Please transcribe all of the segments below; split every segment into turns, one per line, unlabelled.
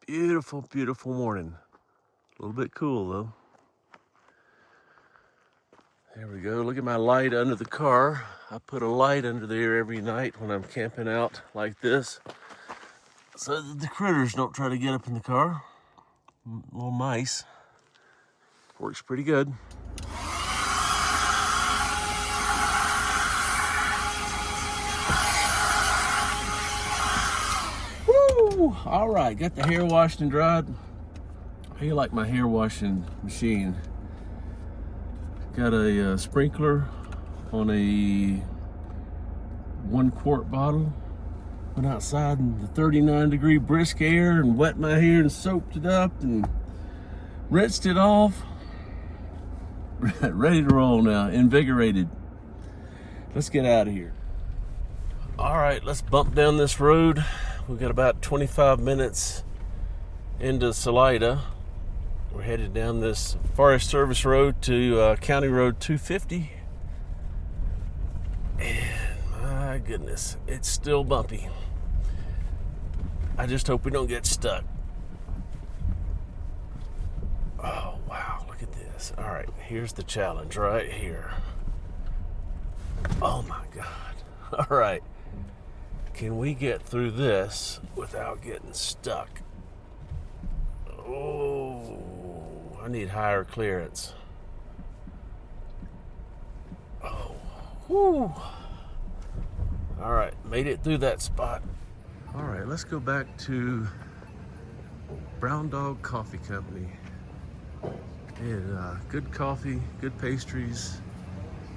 Beautiful, beautiful morning. A little bit cool though. There we go. Look at my light under the car. I put a light under there every night when I'm camping out like this, so that the critters don't try to get up in the car. Little mice. Works pretty good. Woo! All right, got the hair washed and dried. How you like my hair washing machine? Got a sprinkler on a 1 quart bottle. Went outside in the 39-degree brisk air and wet my hair and soaped it up and rinsed it off. Ready to roll now, invigorated. Let's get out of here. All right, let's bump down this road. We've got about 25 minutes into Salida. We're headed down this Forest Service Road to County Road 250. And my goodness, it's still bumpy. I just hope we don't get stuck. Oh, wow, look at this. All right, here's the challenge right here. Oh my God. All right. Can we get through this without getting stuck? Oh, I need higher clearance. Oh, whew. All right, made it through that spot. All right, let's go back to Brown Dog Coffee Company. And good coffee, good pastries,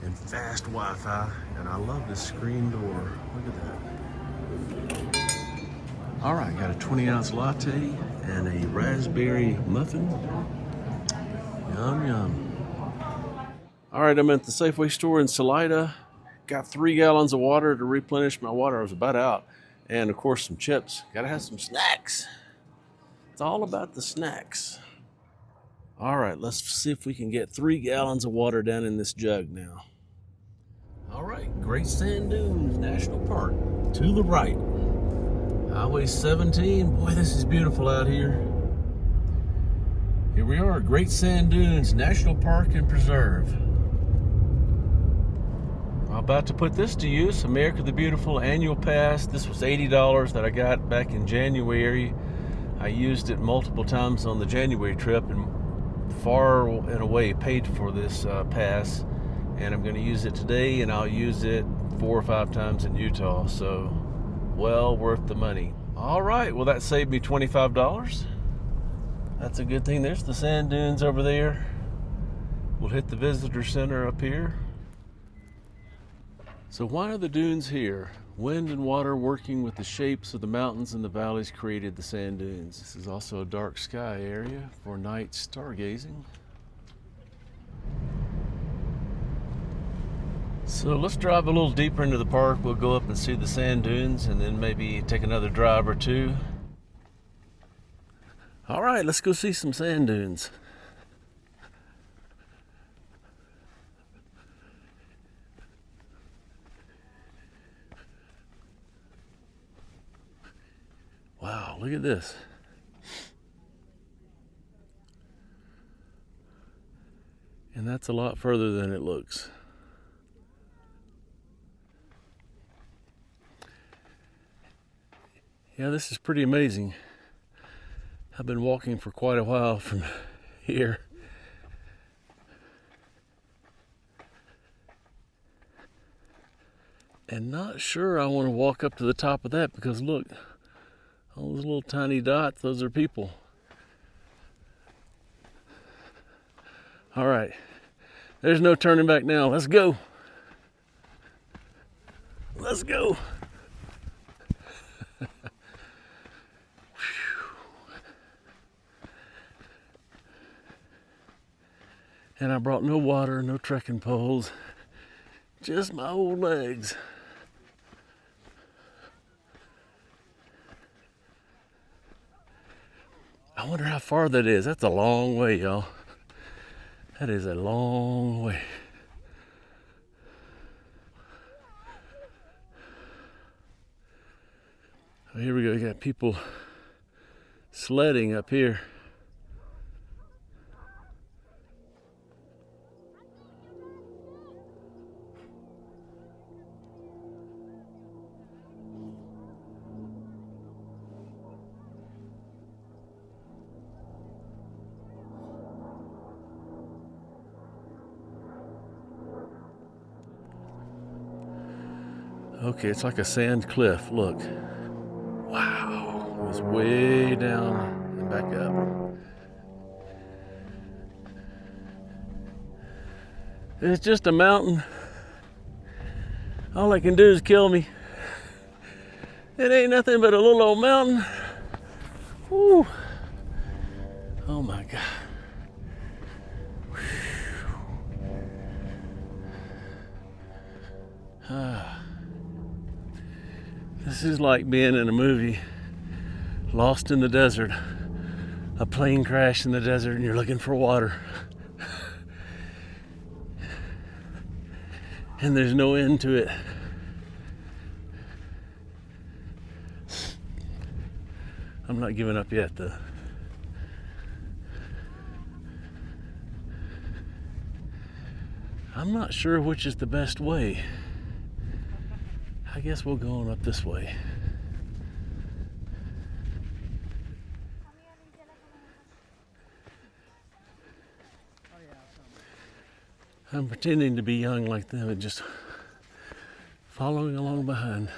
and fast Wi-Fi. And I love this screen door. Look at that. All right, got a 20-ounce latte and a raspberry muffin. Yum, yum. All right, I'm at the Safeway store in Salida. Got 3 gallons of water to replenish my water. I was about out. And of course, some chips. Gotta have some snacks. It's all about the snacks. All right, let's see if we can get 3 gallons of water down in this jug now. All right, Great Sand Dunes National Park to the right. Highway 17, boy, this is beautiful out here. Here we are, Great Sand Dunes National Park and Preserve. I'm about to put this to use, America the Beautiful annual pass. This was $80 that I got back in January. I used it multiple times on the January trip and far and away paid for this pass. And I'm going to use it today, and I'll use it 4 or 5 times in Utah. So, well worth the money. All right, well, that saved me $25. That's a good thing. There's the sand dunes over there. We'll hit the visitor center up here. So why are the dunes here? Wind and water working with the shapes of the mountains and the valleys created the sand dunes. This is also a dark sky area for night stargazing. So let's drive a little deeper into the park. We'll go up and see the sand dunes and then maybe take another drive or two. All right, let's go see some sand dunes. Wow, look at this. And that's a lot further than it looks. Yeah, this is pretty amazing. I've been walking for quite a while from here. And not sure I want to walk up to the top of that because look, all those little tiny dots, those are people. All right, there's no turning back now. Let's go. Let's go. And I brought no water, no trekking poles, just my old legs. I wonder how far that is. That's a long way, y'all. That is a long way. Here we go. You got people sledding up here. Okay, it's like a sand cliff. Look. Wow. It was way down and back up. It's just a mountain. All I can do is kill me. It ain't nothing but a little old mountain. Whew. Oh my God. This is like being in a movie, lost in the desert, a plane crash in the desert, and you're looking for water. And there's no end to it. I'm not giving up yet, though. I'm not sure which is the best way. I guess we'll go on up this way. I'm pretending to be young like them and just following along behind.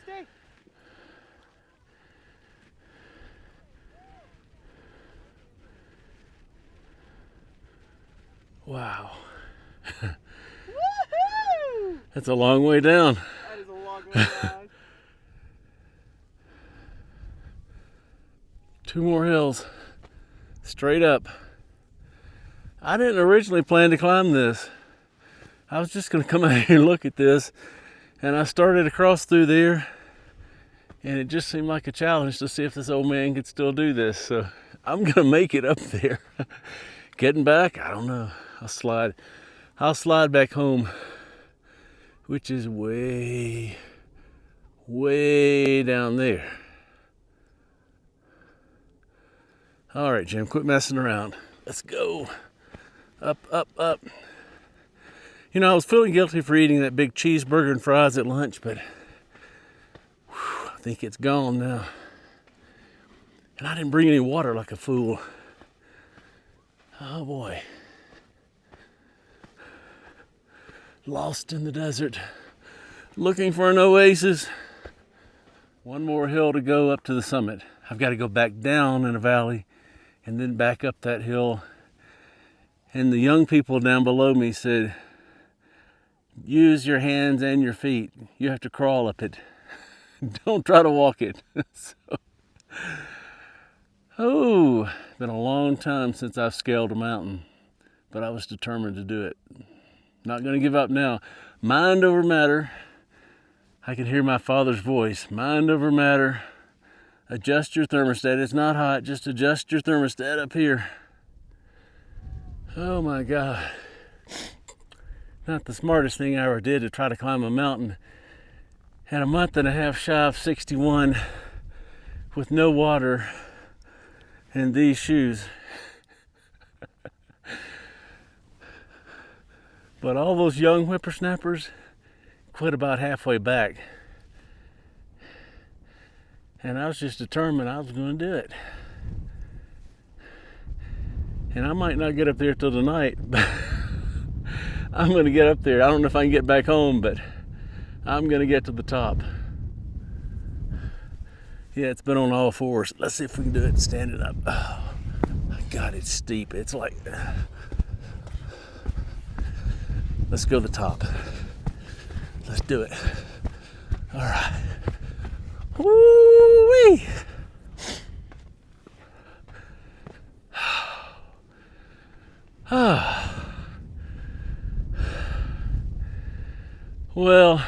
Stay.
Wow.
Woohoo!
That's a long way down.
That is a long way down.
2 more hills. Straight up. I didn't originally plan to climb this. I was just going to come out here and look at this. And I started across through there. And it just seemed like a challenge to see if this old man could still do this. So I'm going to make it up there. Getting back, I don't know. I'll slide back home, which is way, way down there. All right, Jim, quit messing around. Let's go. Up, up, up. You know, I was feeling guilty for eating that big cheeseburger and fries at lunch, but I think it's gone now. And I didn't bring any water like a fool. Oh boy. Lost in the desert, looking for an oasis. 1 more hill to go up to the summit. I've got to go back down in a valley and then back up that hill. And the young people down below me said, use your hands and your feet. You have to crawl up it. Don't try to walk it. Been a long time since I've scaled a mountain, but I was determined to do it. Not going to give up now. Mind over matter. I can hear my father's voice. Mind over matter. Adjust your thermostat. It's not hot. Just adjust your thermostat up here. Oh my God. Not the smartest thing I ever did to try to climb a mountain. Had a month and a half shy of 61 with no water and these shoes. But all those young whippersnappers quit about halfway back. And I was just determined I was going to do it. And I might not get up there till tonight, but I'm going to get up there. I don't know if I can get back home, but I'm going to get to the top. Yeah, it's been on all fours. Let's see if we can do it standing up. Oh, my God, it's steep. It's like... Let's go to the top. Let's do it. All right. Woo-wee! Well,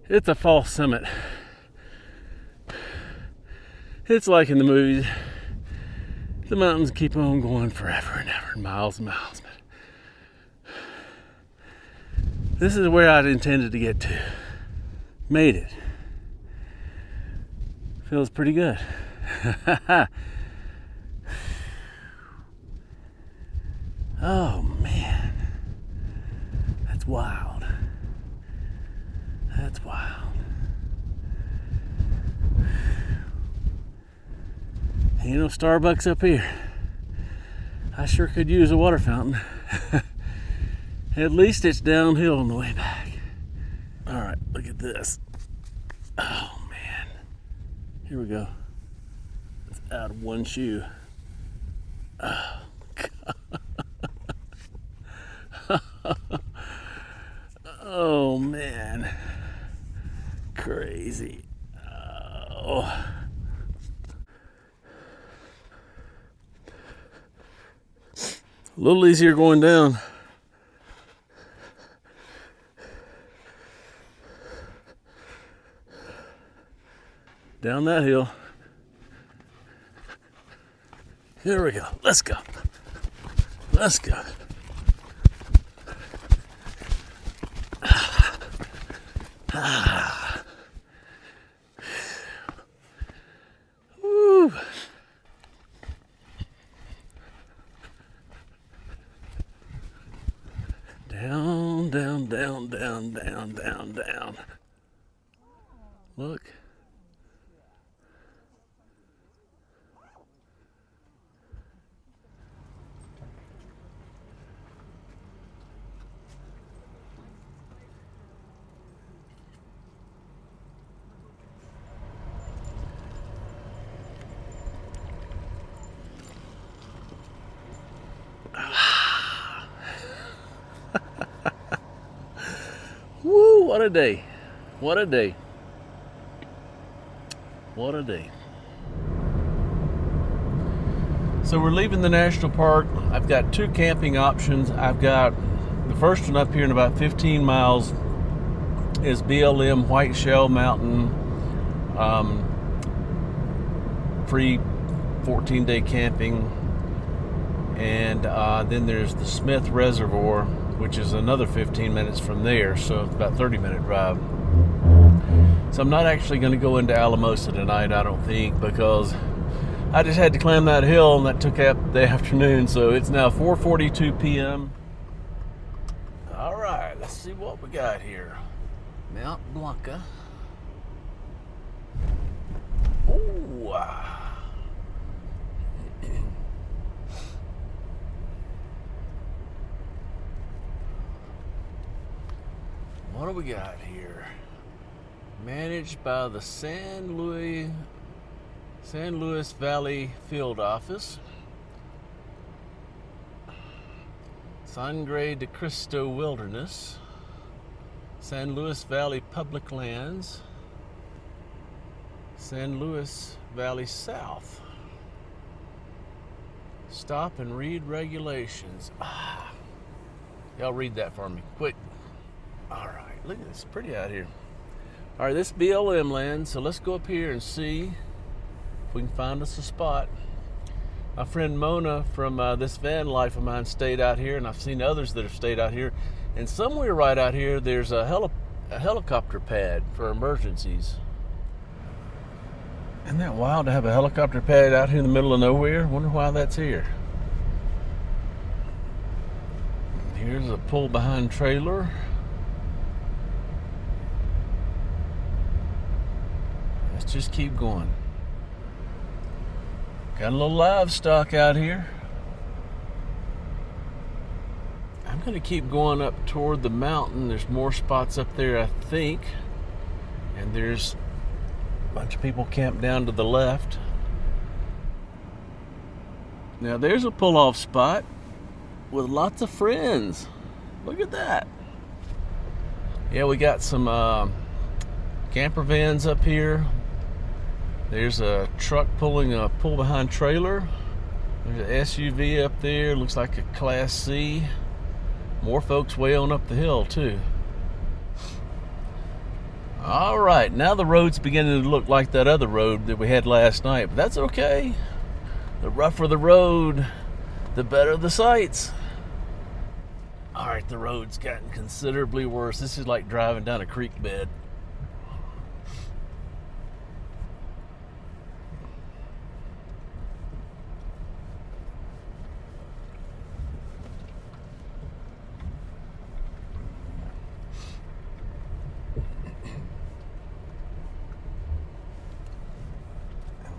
it's a false summit. It's like in the movies. The mountains keep on going forever and ever, miles and miles. But this is where I'd intended to get to. Made it. Feels pretty good. Oh man, that's wild. That's wild. Ain't no Starbucks up here. I sure could use a water fountain. At least it's downhill on the way back. All right, look at this. Oh man, here we go. It's out of one shoe. Oh God. Oh man, crazy. Oh. A little easier going down. Down that hill. Here we go. Let's go. Let's go. Woo. Down, down, down, down, down, down, down. Look. Woo, what a day. What a day. What a day. So we're leaving the national park. I've got two camping options. I've got the first one up here in about 15 miles is BLM White Shell Mountain, free 14-day camping. And then there's the Smith Reservoir, which is another 15 minutes from there, so it's about a 30-minute drive. So I'm not actually going to go into Alamosa tonight, I don't think, because I just had to climb that hill, and that took up the afternoon. So it's now 4:42 p.m. All right, let's see what we got here. Mount Blanca. Ooh. What do we got here? Managed by the San Luis Valley Field Office, Sangre de Cristo Wilderness, San Luis Valley Public Lands, San Luis Valley South. Stop and read regulations. Y'all read that for me, quick. All right, look at this, pretty out here. All right, this BLM land, so let's go up here and see if we can find us a spot. My friend Mona from this van life of mine stayed out here, and I've seen others that have stayed out here. And somewhere right out here, there's a helicopter pad for emergencies. Isn't that wild to have a helicopter pad out here in the middle of nowhere? Wonder why that's here. Here's a pull-behind trailer. Let's just keep going. Got a little livestock out here. I'm going to keep going up toward the mountain. There's more spots up there, I think. And there's a bunch of people camped down to the left. Now there's a pull-off spot with lots of friends. Look at that. Yeah, we got some camper vans up here. There's a truck pulling a pull-behind trailer. There's an SUV up there. Looks like a Class C. More folks way on up the hill too. All right, now the road's beginning to look like that other road that we had last night, but that's okay. The rougher the road, the better the sights. All right, the road's gotten considerably worse. This is like driving down a creek bed.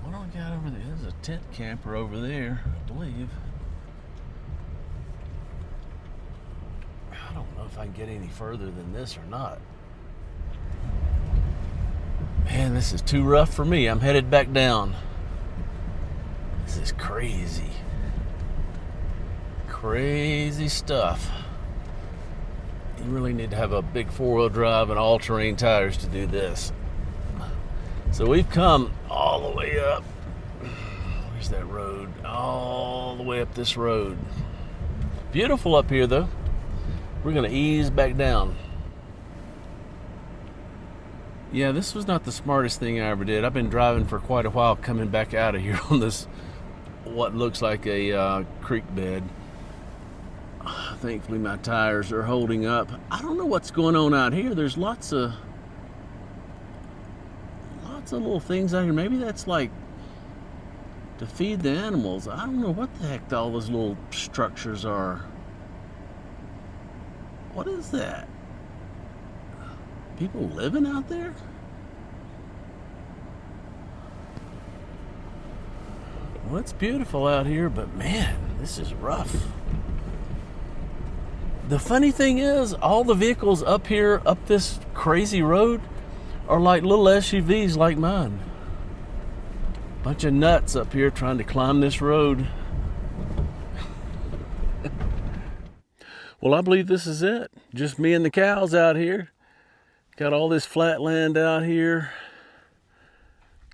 What do we got over there? There's a tent camper over there, I believe. I don't know if I can get any further than this or not. Man, this is too rough for me. I'm headed back down. This is crazy. Crazy stuff. You really need to have a big four-wheel drive and all-terrain tires to do this. So we've come all the way up. Where's that road? All the way up this road. Beautiful up here, though. We're going to ease back down. Yeah, this was not the smartest thing I ever did. I've been driving for quite a while coming back out of here on this, what looks like a creek bed. Thankfully my tires are holding up. I don't know what's going on out here. There's lots of little things out here. Maybe that's like to feed the animals. I don't know what the heck all those little structures are. What is that? People living out there? Well, it's beautiful out here, but man, this is rough. The funny thing is, all the vehicles up here, up this crazy road, are like little SUVs like mine. Bunch of nuts up here trying to climb this road. Well, I believe this is it. Just me and the cows out here. Got all this flat land out here.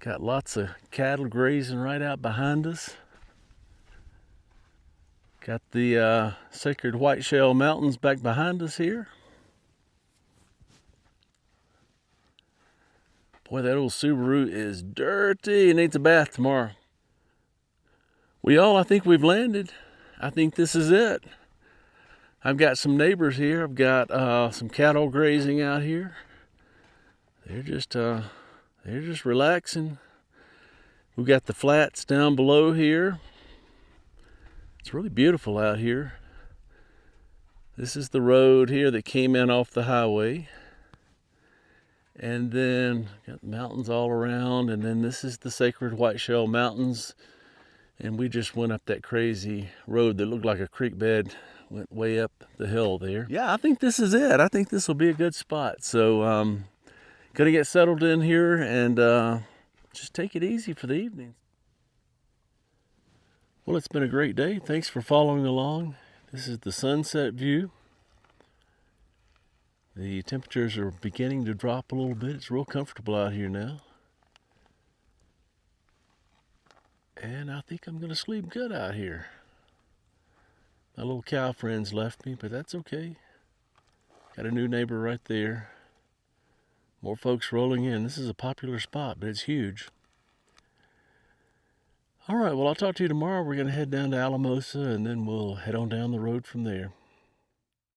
Got lots of cattle grazing right out behind us. Got the Sacred Whiteshell Mountains back behind us here. Boy, that old Subaru is dirty. It needs a bath tomorrow. I think we've landed. I think this is it. I've got some neighbors here. I've got some cattle grazing out here. They're just relaxing. We've got the flats down below here. It's really beautiful out here. This is the road here that came in off the highway. And then got mountains all around, and then this is the Sacred Whiteshell Mountains. And we just went up that crazy road that looked like a creek bed, went way up the hill there. Yeah, I think this is it. I think this will be a good spot. So gonna get settled in here and just take it easy for the evening. Well, it's been a great day. Thanks for following along. This is the sunset view. The temperatures are beginning to drop a little bit. It's real comfortable out here now. And I think I'm going to sleep good out here. My little cow friends left me, but that's okay. Got a new neighbor right there. More folks rolling in. This is a popular spot, but it's huge. All right, well, I'll talk to you tomorrow. We're going to head down to Alamosa, and then we'll head on down the road from there.